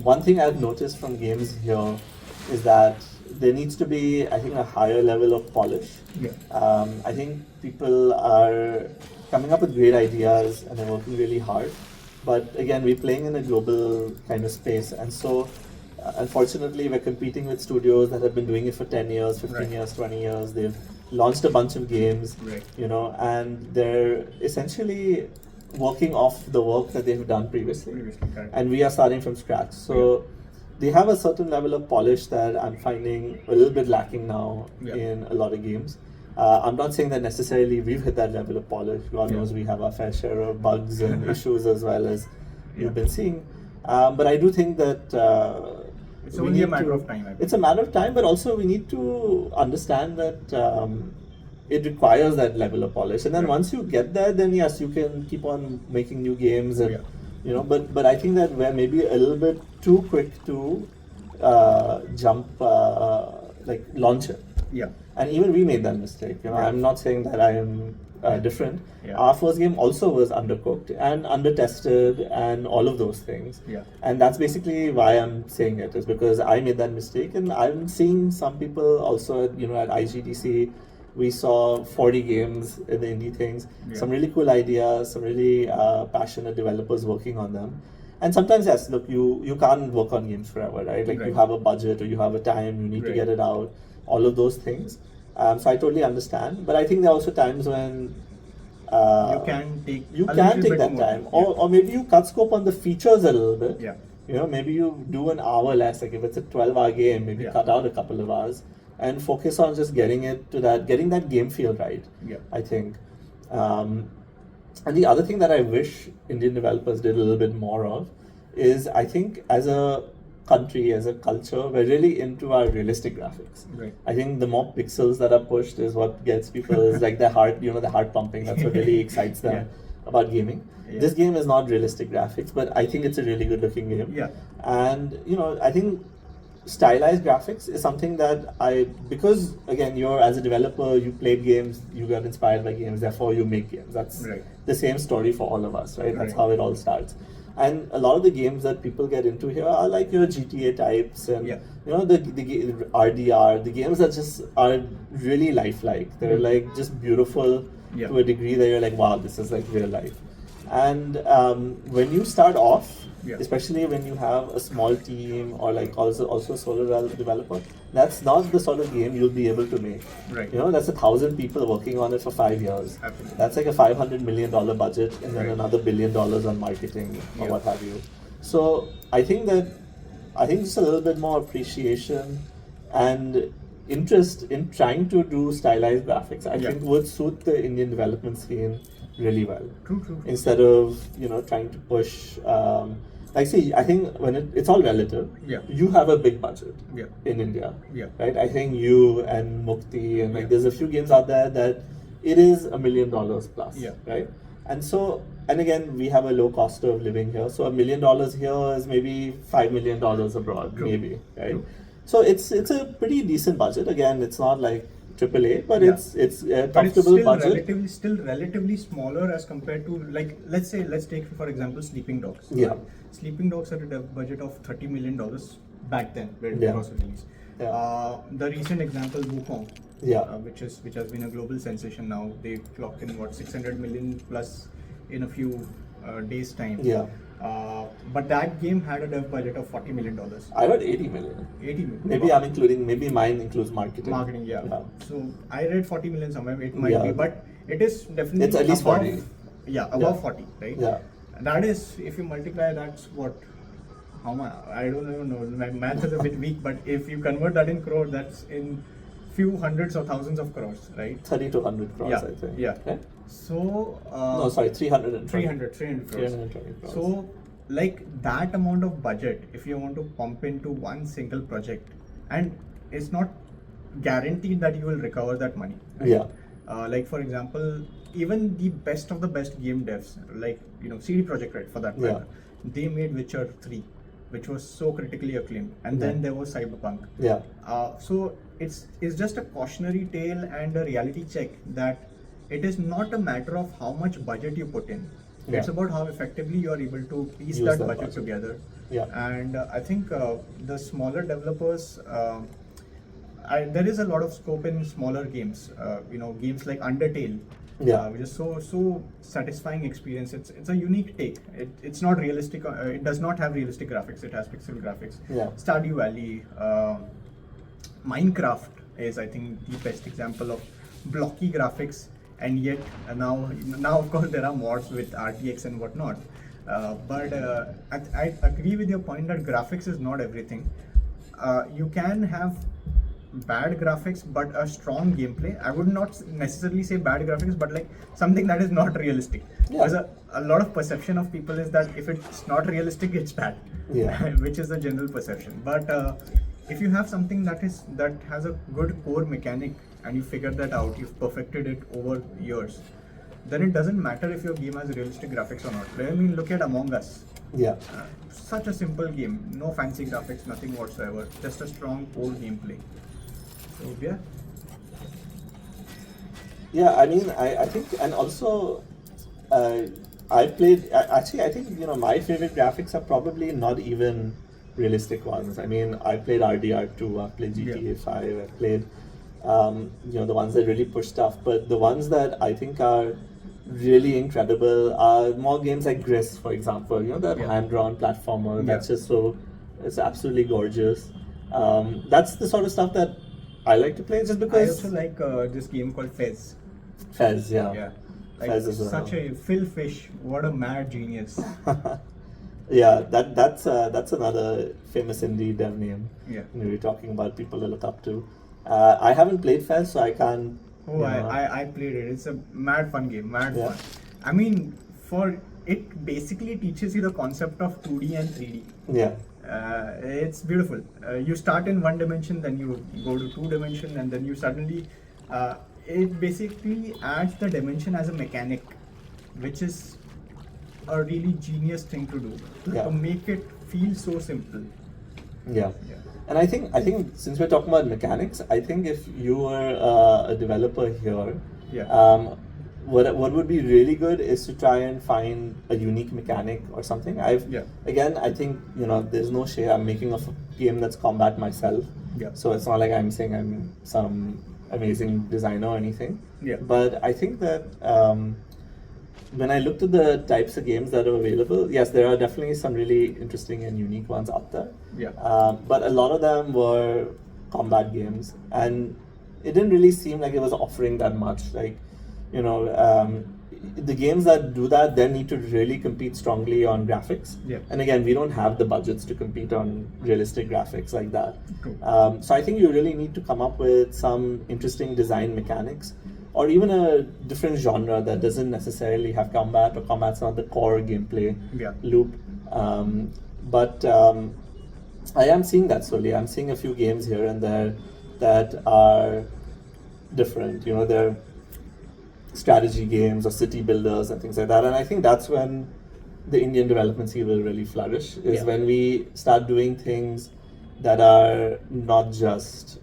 one thing I've noticed from games here is that there needs to be, I think, a higher level of polish. Yeah. I think people are coming up with great ideas and they're working really hard. But again, we're playing in a global kind of space, and so unfortunately, we're competing with studios that have been doing it for 10 years, 15 Right. years, 20 years. They've launched a bunch of games, Right. and they're essentially working off the work that they've done previously. Correct. And we are starting from scratch. So they have a certain level of polish that I'm finding a little bit lacking now in a lot of games. I'm not saying that necessarily we've hit that level of polish. God knows we have our fair share of bugs and issues as well as you've been seeing. But I do think that it's only a matter of time. It's a matter of time, but also we need to understand that it requires that level of polish. And then once you get there, then yes, you can keep on making new games and but I think that we're maybe a little bit too quick to jump launch it. Yeah. And even we made that mistake. I'm not saying that I am different. Yeah. Our first game also was undercooked and under-tested and all of those things. Yeah. And that's basically why I'm saying it, is because I made that mistake. And I'm seeing some people also, at IGDC, we saw 40 games in the indie things, some really cool ideas, some really passionate developers working on them. And sometimes, yes, look, you can't work on games forever, right? Like you have a budget or you have a time, you need to get it out, all of those things. So I totally understand. But I think there are also times when you can take that time. Or maybe you cut scope on the features a little bit. Yeah. Maybe you do an hour less. Like if it's a 12-hour game, maybe cut out a couple of hours and focus on just getting that game feel right. Yeah. I think. And the other thing that I wish Indian developers did a little bit more of is, I think, as a country, as a culture, we're really into our realistic graphics. Right. I think the more pixels that are pushed is what gets people, is like the heart, the heart pumping. That's what really excites them about gaming. Yeah. This game is not realistic graphics, but I think it's a really good looking game. Yeah. And, I think stylized graphics is something that because again, as a developer, you played games, you got inspired by games, therefore you make games. That's the same story for all of us, right? That's how it all starts. And a lot of the games that people get into here are like your GTA types and the RDR, the games that just are really lifelike. They're like just beautiful to a degree that you're like, wow, this is like real life. And when you start off, especially when you have a small team or like also a solo developer, that's not the sort of game you'll be able to make. Right. That's 1,000 people working on it for 5 years. Absolutely. That's like a $500 million budget and then another $1 billion on marketing or what have you. So I think just a little bit more appreciation and interest in trying to do stylized graphics, I think would suit the Indian development scene really well. True. Instead of trying to push I think when it's all relative. You have a big budget in India. Right? I think you and Mukti and there's a few games out there that it is $1 million plus. Right? And again, we have a low cost of living here. So $1 million here is maybe $5 million abroad, maybe. Right? So it's a pretty decent budget. Again, it's not like AAA, but it's a comfortable budget. Still relatively smaller as compared to, like, let's take for example Sleeping Dogs. Yeah. Sleeping Dogs had a budget of $30 million back then when it was released. The recent example, Wukong, which has been a global sensation now. They clocked in 600 million plus in a few days time. But that game had a dev budget of $40 million. I heard 80 million. 80 million. Maybe mine includes marketing. So I read 40 million somewhere. It might be, but it is definitely. It's at least above, 40. Above 40, right? Yeah. That is, if you multiply, that's what. How much? I don't even know. My math is a bit weak, but if you convert that in crore, that's in few hundreds or thousands of crores, right? 30 to 100 crores, I think. Yeah. So. No, sorry, 300 crores. 320 crores. So, like that amount of budget, if you want to pump into one single project, and it's not guaranteed that you will recover that money. Right? Like for example, even the best of the best game devs, like CD Projekt Red for that matter, they made Witcher 3, which was so critically acclaimed, and then there was Cyberpunk. So it's just a cautionary tale and a reality check that it is not a matter of how much budget you put in. It's about how effectively you are able to piece that budget together. And I think the smaller developers, there is a lot of scope in smaller games. Games like Undertale, which is so satisfying experience. It's a unique take. It's not realistic. It does not have realistic graphics. It has pixel graphics. Stardew Valley, Minecraft is, I think, the best example of blocky graphics, and yet now of course there are mods with RTX and whatnot. But I agree with your point that graphics is not everything. You can have bad graphics but a strong gameplay. I would not necessarily say bad graphics, but like something that is not realistic. Because a lot of perception of people is that if it's not realistic, it's bad, which is the general perception. But if you have something that has a good core mechanic and you figure that out, you've perfected it over years, then it doesn't matter if your game has realistic graphics or not. I mean, look at Among Us. Such a simple game, no fancy graphics, nothing whatsoever, just a strong core gameplay. So I mean, I think, and also I played, actually I think, my favorite graphics are probably not even realistic ones. I mean, I played RDR2, I played GTA 5, I played the ones that really push stuff, but the ones that I think are really incredible are more games like Gris, for example, that hand-drawn platformer, that's just it's absolutely gorgeous. That's the sort of stuff that I like to play, just because... I also like this game called Fez. Fez, Like Fez is such a Phil Fish, what a mad genius. That's another famous indie dev name. We were talking about people to look up to. I haven't played Fez, so I can't... I played it. It's a mad fun game, fun. I mean, it basically teaches you the concept of 2D and 3D. It's beautiful. You start in one dimension, then you go to 2 dimension, and then you suddenly... it basically adds the dimension as a mechanic, which is a really genius thing to do, to make it feel so simple. And I think since we're talking about mechanics, I think if you were a developer here, what would be really good is to try and find a unique mechanic or something. Again, I think there's no shame. I'm making a game that's combat myself, so it's not like I'm saying I'm some amazing designer or anything. But I think that when I looked at the types of games that are available, yes, there are definitely some really interesting and unique ones out there. But a lot of them were combat games, and it didn't really seem like it was offering that much. Like, the games that do that then need to really compete strongly on graphics. And again, we don't have the budgets to compete on realistic graphics like that. So I think you really need to come up with some interesting design mechanics, or even a different genre that doesn't necessarily have combat, or combat's not the core gameplay loop. But I am seeing that slowly. I'm seeing a few games here and there that are different. They're strategy games or city builders and things like that. And I think that's when the Indian development scene will really flourish, is when we start doing things that are not just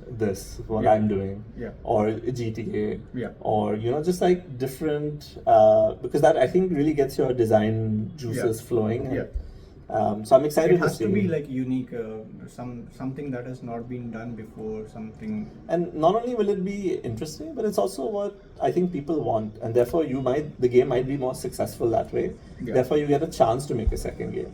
what I'm doing, or GTA, or just like different, because that I think really gets your design juices flowing. So I'm excited to see. It has to be like unique, something that has not been done before, something. And not only will it be interesting, but it's also what I think people want, and therefore the game might be more successful that way. Therefore, you get a chance to make a second game.